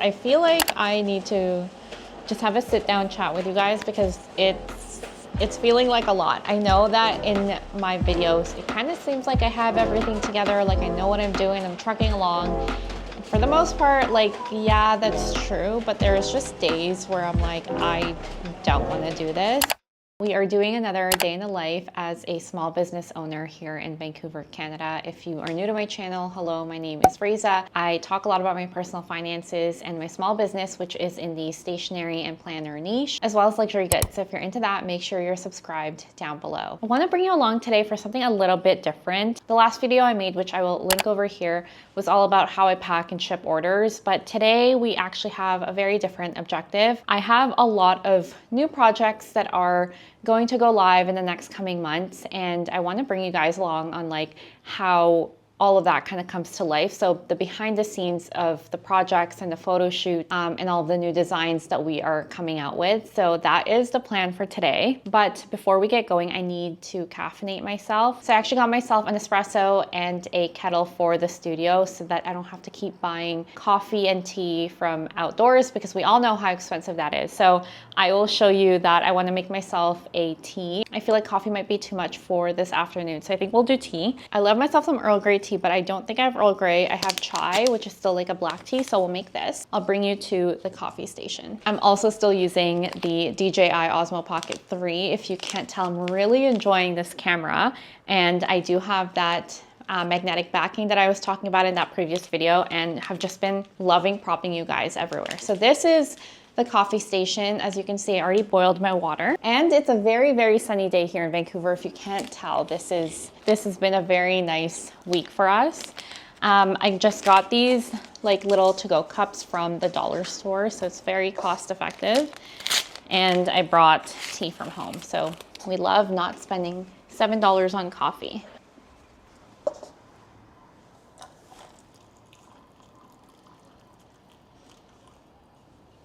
I feel like I need to just have a sit down chat with you guys because it's feeling like a lot. I know that in my videos, it kind of seems like I have everything together, like I know what I'm doing, I'm trucking along. For the most part, like, yeah, that's true, but there's just days where I'm like, I don't want to do this. We are doing another day in the life as a small business owner here in Vancouver, Canada. If you are new to my channel, hello, my name is Raisa. I talk a lot about my personal finances and my small business, which is in the stationery and planner niche, as well as luxury goods. So if you're into that, make sure you're subscribed down below. I want to bring you along today for something a little bit different. The last video I made, which I will link over here, was all about how I pack and ship orders. But today we actually have a very different objective. I have a lot of new projects that are going to go live in the next coming months, and I want to bring you guys along on like how all of that kind of comes to life. So the behind the scenes of the projects and the photo shoot and all of the new designs that we are coming out with. So that is the plan for today. But before we get going, I need to caffeinate myself. So I actually got myself an espresso and a kettle for the studio so that I don't have to keep buying coffee and tea from outdoors because we all know how expensive that is. So I will show you that I want to make myself a tea. I feel like coffee might be too much for this afternoon, so I think we'll do tea. I love myself some Earl Grey tea, but I don't think I have Earl Grey. I have chai, which is still like a black tea, so we'll make this. I'll bring you to the coffee station. I'm also still using the DJI Osmo Pocket 3. If you can't tell, I'm really enjoying this camera, and I do have that magnetic backing that I was talking about in that previous video and have just been loving propping you guys everywhere. So this is the coffee station. As you can see, I already boiled my water, and it's a very, very sunny day here in Vancouver. If you can't tell, this has been a very nice week for us. I just got these like little to-go cups from the dollar store, so it's very cost effective. And I brought tea from home. So we love not spending $7 on coffee.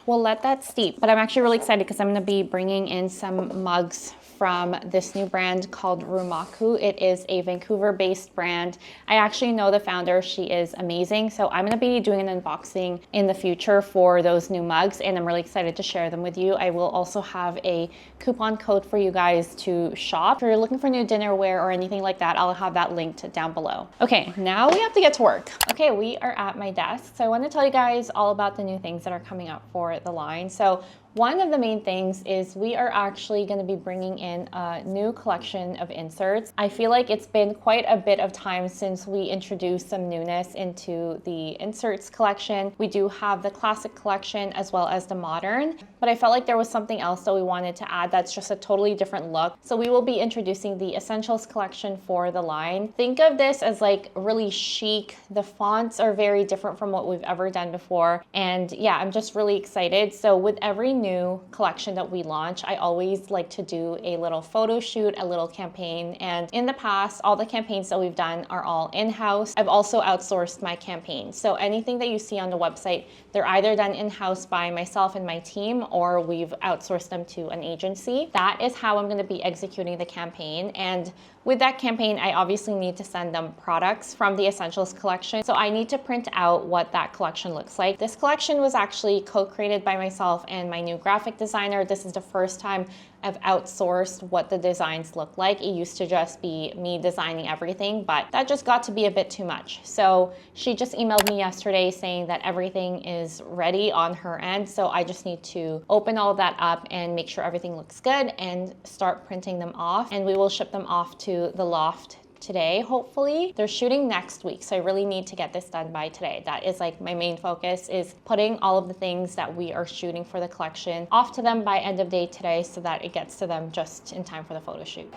We'll let that steep, but I'm actually really excited because I'm going to be bringing in some mugs from this new brand called Rumaku. It is a Vancouver-based brand. I actually know the founder. She is amazing. So I'm going to be doing an unboxing in the future for those new mugs, and I'm really excited to share them with you. I will also have a coupon code for you guys to shop. If you're looking for new dinnerware or anything like that, I'll have that linked down below. Okay, now we have to get to work. Okay, we are at my desk. So I want to tell you guys all about the new things that are coming up for the line. So one of the main things is we are actually going to be bringing in a new collection of inserts. I feel like it's been quite a bit of time since we introduced some newness into the inserts collection. We do have the classic collection as well as the modern, but I felt like there was something else that we wanted to add that's just a totally different look. So we will be introducing the essentials collection for the line. Think of this as like really chic. The fonts are very different from what we've ever done before. And yeah, I'm just really excited. So with every new collection that we launch, I always like to do a little photo shoot, a little campaign. And in the past, all the campaigns that we've done are all in-house. I've also outsourced my campaigns. So anything that you see on the website, they're either done in-house by myself and my team, or we've outsourced them to an agency. That is how I'm going to be executing the campaign. And with that campaign, I obviously need to send them products from the Essentials collection. So I need to print out what that collection looks like. This collection was actually co-created by myself and my new graphic designer. This is the first time I've outsourced what the designs look like. It used to just be me designing everything, but that just got to be a bit too much. So she just emailed me yesterday saying that everything is ready on her end. So I just need to open all of that up and make sure everything looks good and start printing them off. And we will ship them off to the loft today, hopefully. They're shooting next week, so I really need to get this done by today. That is like my main focus, is putting all of the things that we are shooting for the collection off to them by end of day today so that it gets to them just in time for the photo shoot.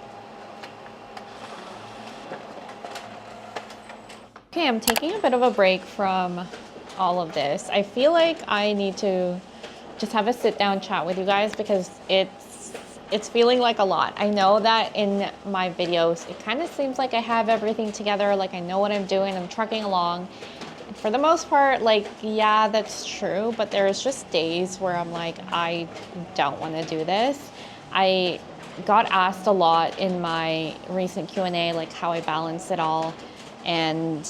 Okay, I'm taking a bit of a break from all of this. I feel like I need to just have a sit down chat with you guys because it's feeling like a lot. I know that in my videos, it kind of seems like I have everything together, like I know what I'm doing, I'm trucking along. And for the most part, like, yeah, that's true, but there's just days where I'm like, I don't want to do this. I got asked a lot in my recent Q&A, like how I balance it all. And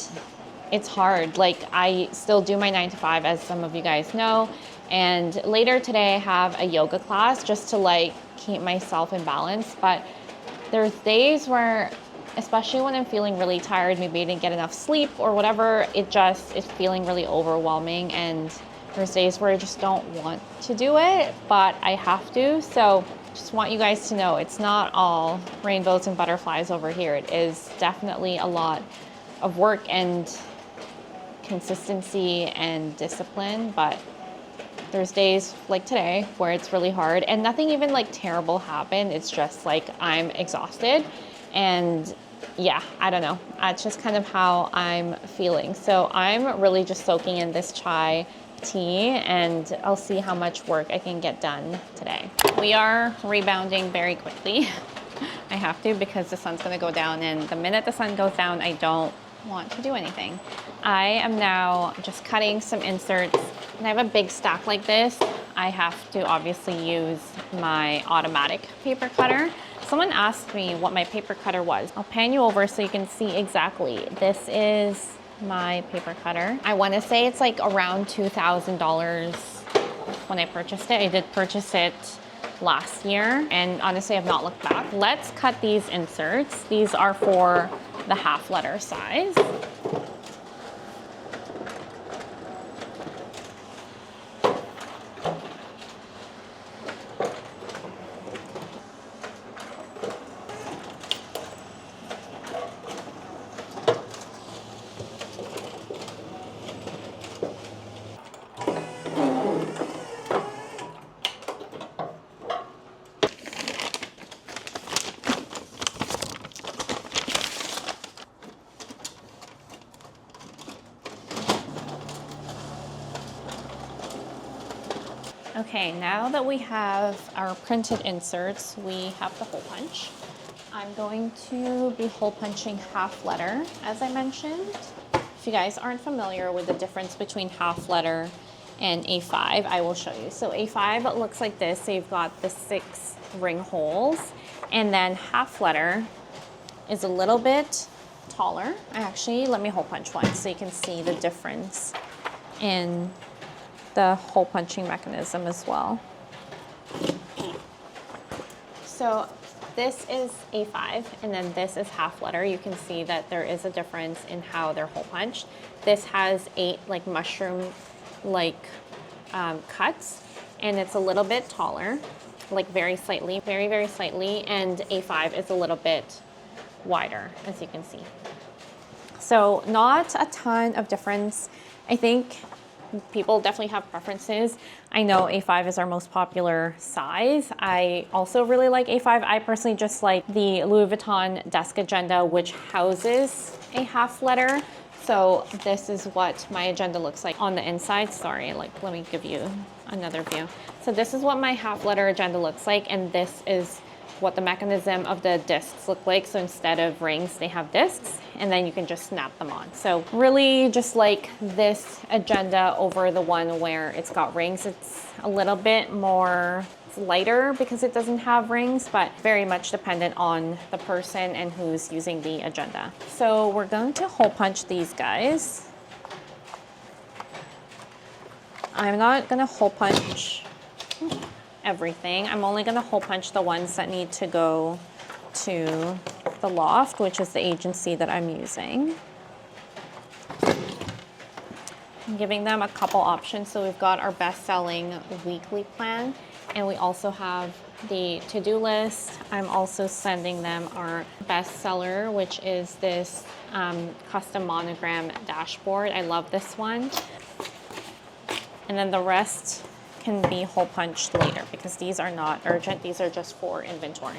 it's hard. Like, I still do my 9 to 5, as some of you guys know. And later today I have a yoga class just to like keep myself in balance. But there's days where, especially when I'm feeling really tired, maybe I didn't get enough sleep or whatever, it just is feeling really overwhelming. And there's days where I just don't want to do it, but I have to. So just want you guys to know it's not all rainbows and butterflies over here. It is definitely a lot of work and consistency and discipline, but there's days like today where it's really hard and nothing even like terrible happened. It's just like I'm exhausted, and yeah, I don't know. That's just kind of how I'm feeling. So I'm really just soaking in this chai tea, and I'll see how much work I can get done today. We are rebounding very quickly. I have to, because the sun's gonna go down, and the minute the sun goes down, I don't want to do anything. I am now just cutting some inserts, and I have a big stack like this. I have to obviously use my automatic paper cutter. Someone asked me what my paper cutter was. I'll pan you over so you can see exactly. This is my paper cutter. I want to say it's like around $2,000 when I purchased it. I did purchase it last year, and honestly I've not looked back. Let's cut these inserts. These are for the half letter size. Okay, now that we have our printed inserts, we have the hole punch. I'm going to be hole punching half letter, as I mentioned. If you guys aren't familiar with the difference between half letter and A5, I will show you. So A5 looks like this. So you've got the 6 ring holes, and then half letter is a little bit taller. Actually, let me hole punch one so you can see the difference in the hole punching mechanism as well. So this is A5, and then this is half letter. You can see that there is a difference in how they're hole punched. This has 8 like mushroom like cuts, and it's a little bit taller, like very slightly, very slightly, and A5 is a little bit wider, as you can see. So not a ton of difference. I think people definitely have preferences. I know A5 is our most popular size. I also really like A5. I personally just like the Louis Vuitton desk agenda, which houses a half letter. So this is what my agenda looks like on the inside. Sorry, like let me give you another view. So this is what my half letter agenda looks like, and this is what the mechanism of the discs look like. So instead of rings, they have discs, and then you can just snap them on. So really just like this agenda over the one where it's got rings. It's a little bit more lighter because it doesn't have rings, but very much dependent on the person and who's using the agenda. So we're going to hole punch these guys. I'm not gonna hole punch everything. I'm only gonna hole punch the ones that need to go to the loft, which is the agency that I'm using. I'm giving them a couple options. So we've got our best-selling weekly plan, and we also have the to-do list. I'm also sending them our bestseller, which is this custom monogram dashboard. I love this one. And then the rest can be hole punched later because these are not urgent. These are just for inventory.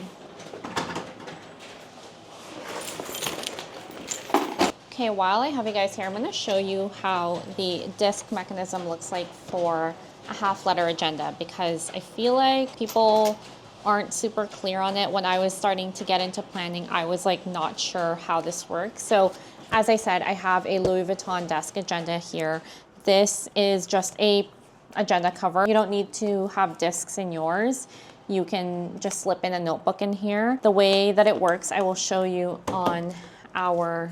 Okay, while I have you guys here, I'm gonna show you how the disc mechanism looks like for a half letter agenda, because I feel like people aren't super clear on it. When I was starting to get into planning, I was like not sure how this works. So as I said, I have a Louis Vuitton desk agenda here. This is just a agenda cover. You don't need to have discs in yours. You can just slip in a notebook in here. The way that it works, I will show you on our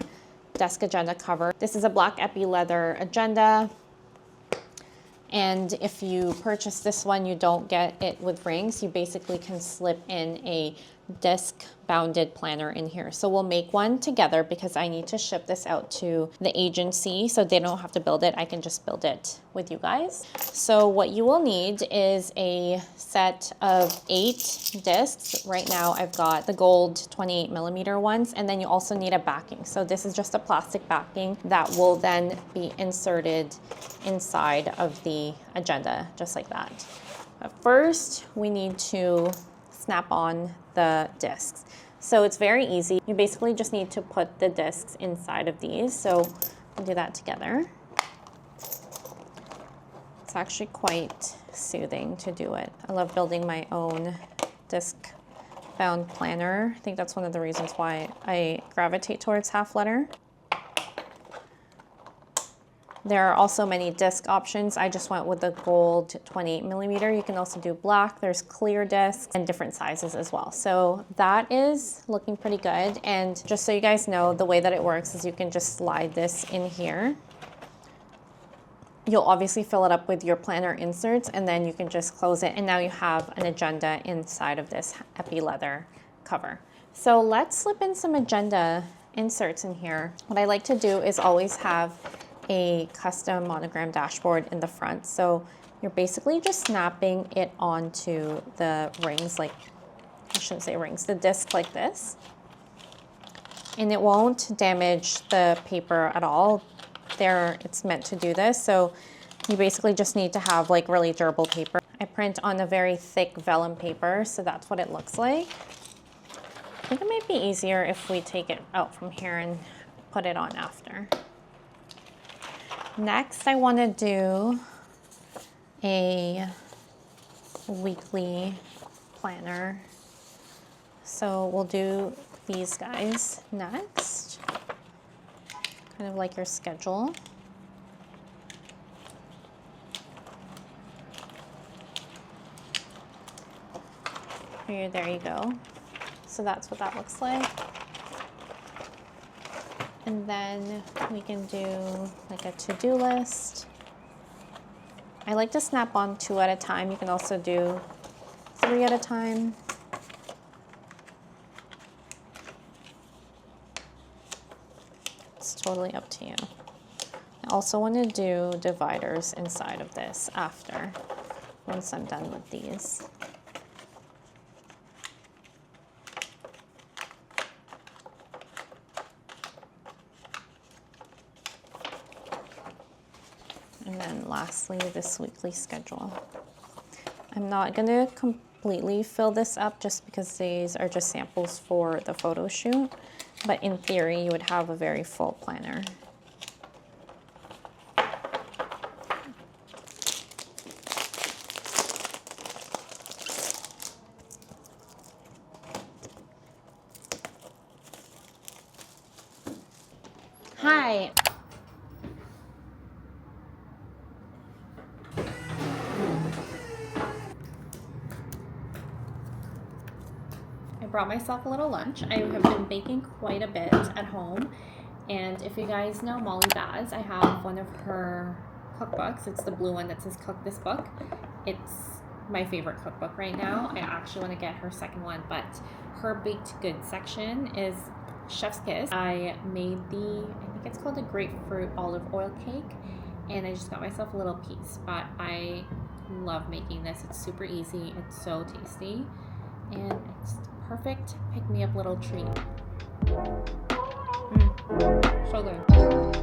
desk agenda cover. This is a black epi leather agenda. And if you purchase this one, you don't get it with rings. You basically can slip in a disc bounded planner in here. So we'll make one together because I need to ship this out to the agency so they don't have to build it. I can just build it with you guys. So what you will need is a set of 8 discs. Right now I've got the gold 28mm ones, and then you also need a backing. So this is just a plastic backing that will then be inserted inside of the agenda, just like that. But first we need to snap on the discs. So it's very easy. You basically just need to put the discs inside of these. So we'll do that together. It's actually quite soothing to do it. I love building my own disc bound planner. I think that's one of the reasons why I gravitate towards half letter. There are also many disc options. I just went with the gold 28mm. You can also do black. There's clear discs and different sizes as well. So that is looking pretty good. And just so you guys know, the way that it works is you can just slide this in here. You'll obviously fill it up with your planner inserts, and then you can just close it. And now you have an agenda inside of this epi leather cover. So let's slip in some agenda inserts in here. What I like to do is always have a custom monogram dashboard in the front. So you're basically just snapping it onto the rings, like, I shouldn't say rings, the disc like this. And it won't damage the paper at all. It's meant to do this. So you basically just need to have like really durable paper. I print on a very thick vellum paper, so that's what it looks like. I think it might be easier if we take it out from here and put it on after. Next, I want to do a weekly planner. So we'll do these guys next. Kind of like your schedule. Here, there you go. So that's what that looks like. And then we can do like a to-do list. I like to snap on 2 at a time. You can also do 3 at a time. It's totally up to you. I also want to do dividers inside of this after, once I'm done with these. And then lastly, this weekly schedule. I'm not going to completely fill this up just because these are just samples for the photo shoot, but in theory, you would have a very full planner. Hi. I brought myself a little lunch. I have been baking quite a bit at home, and if you guys know Molly Baz, I have one of her cookbooks. It's the blue one that says Cook This Book. It's my favorite cookbook right now. I actually want to get her second one, but her baked goods section is Chef's Kiss. I made I think it's called a grapefruit olive oil cake, and I just got myself a little piece, but I love making this. It's super easy, it's so tasty, and it's perfect pick-me-up little treat. So good.